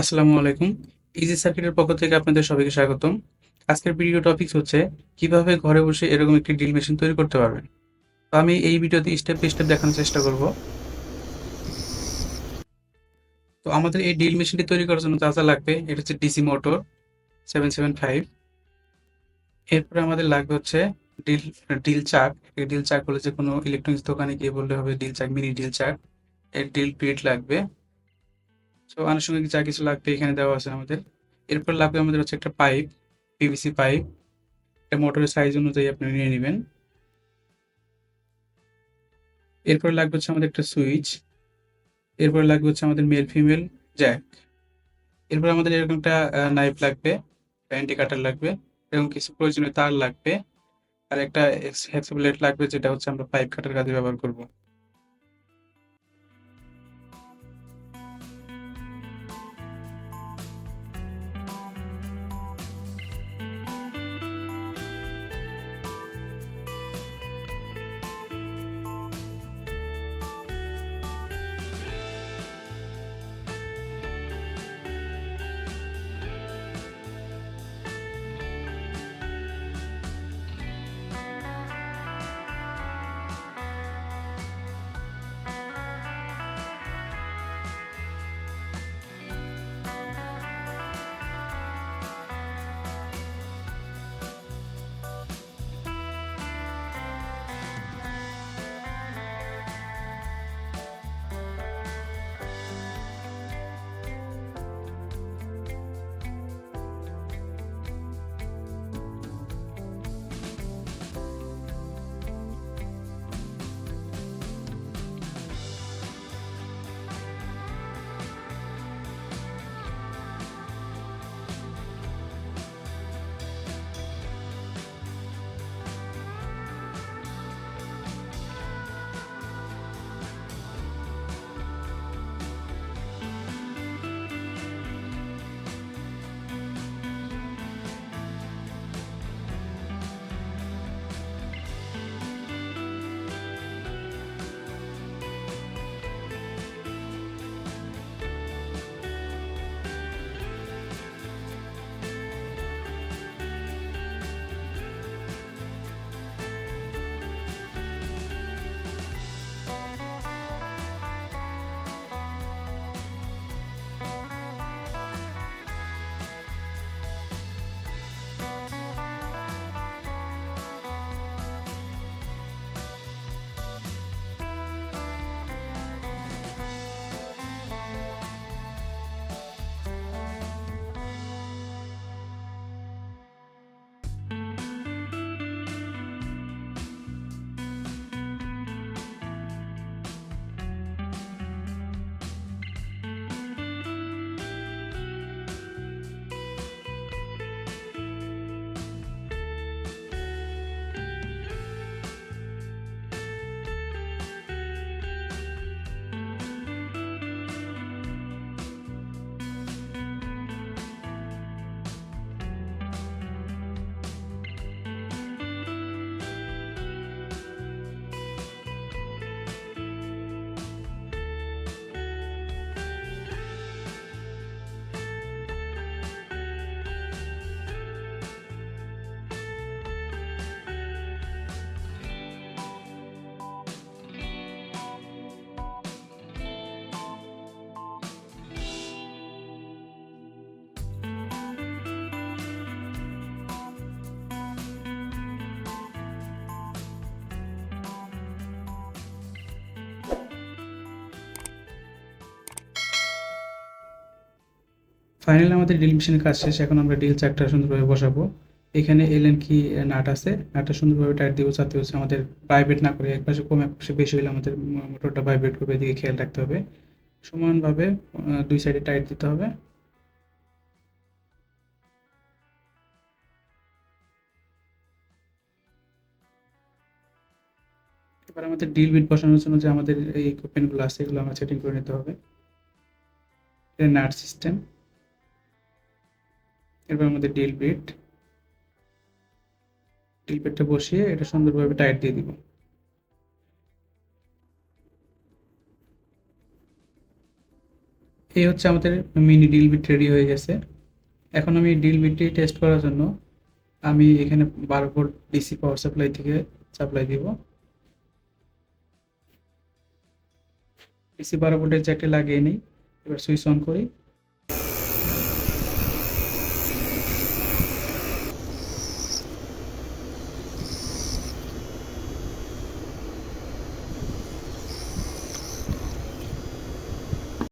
আসসালামু আলাইকুম। ইজি সার্কিটের পক্ষ থেকে আপনাদের সবাইকে স্বাগতম। আজকের ভিডিও টপিকস হচ্ছে কিভাবে ঘরে বসে এরকম একটি ড্রিল মেশিন তৈরি করতে পারবেন। তো আমি এই ভিডিওতে স্টেপ বাই স্টেপ দেখানোর চেষ্টা করব। তো আমাদের এই ড্রিল মেশিনটি তৈরি করার জন্য যা লাগবে এটা হচ্ছে ডিসি মোটর 775। এরপরে আমাদের লাগবে হচ্ছে ড্রিল ড্রিল চাক। এই ড্রিল চাক হলে যে কোনো ইলেকট্রনিক্স দোকানে গিয়ে বললে হবে ড্রিল চাক, মিনি ড্রিল চাক। এর ড্রিল বিট লাগবে। সো আনুষঙ্গিক যা কিছু লাগবে এখানে দেওয়া আছে আমাদের। এরপর লাগবে আমাদের হচ্ছে একটা পাইপ, পিভিসি পাইপ। এটা মোটরের সাইজ অনুযায়ী আপনি নিয়ে নেবেন। এরপরে লাগবে হচ্ছে আমাদের একটা সুইচ। এরপরে লাগবে হচ্ছে আমাদের মেল ফিমেল জ্যাক। এরপর আমাদের এরকম একটা নাইফ লাগবে, প্যান্টি কাটার লাগবে, এবং কিছু প্রয়োজনীয় তার লাগবে। আর একটা হেক্সা ব্লেড লাগবে, যেটা হচ্ছে আমরা পাইপ কাটার কাজে ব্যবহার করব। ফাইনালি আমাদের ড্রিল মেশিনের কাজ শেষ। এখন আমরা ড্রিল চাকটা সুন্দরভাবে বসাবো। এখানে এলেন কি নাট আছে, নাটটা সুন্দরভাবে টাইট দিব, যাতে হচ্ছে আমাদের ভাইব্রেট না করে। একপাশে কম একপাশে বেশি হলে আমাদের মোটরটা ভাইব্রেট করবে, এদিকে খেয়াল রাখতে হবে। সমানভাবে দুই সাইডে টাইট দিতে হবে। এবার আমাদের ড্রিল বিট বসানোর জন্য যে আমাদের এই ইকুইপমেন্টগুলো আছে, এগুলো আমরা সেটিং করে নিতে হবে। এটা নাট সিস্টেম। এরপর আমাদের ড্রিল বিটটা বসিয়ে এটা সুন্দরভাবে টাইট দিয়ে দিব। এই হচ্ছে আমাদের মিনি ড্রিল বিট রেডি হয়ে গেছে। এখন আমি ড্রিল বিটটি টেস্ট করার জন্য আমি এখানে 12 ভোল্ট ডিসি পাওয়ার সাপ্লাই থেকে সাপ্লাই দিব। ডিসি 12 ভোল্টের জ্যাকটি লাগিয়ে নিই, এবার সুইচ অন করি।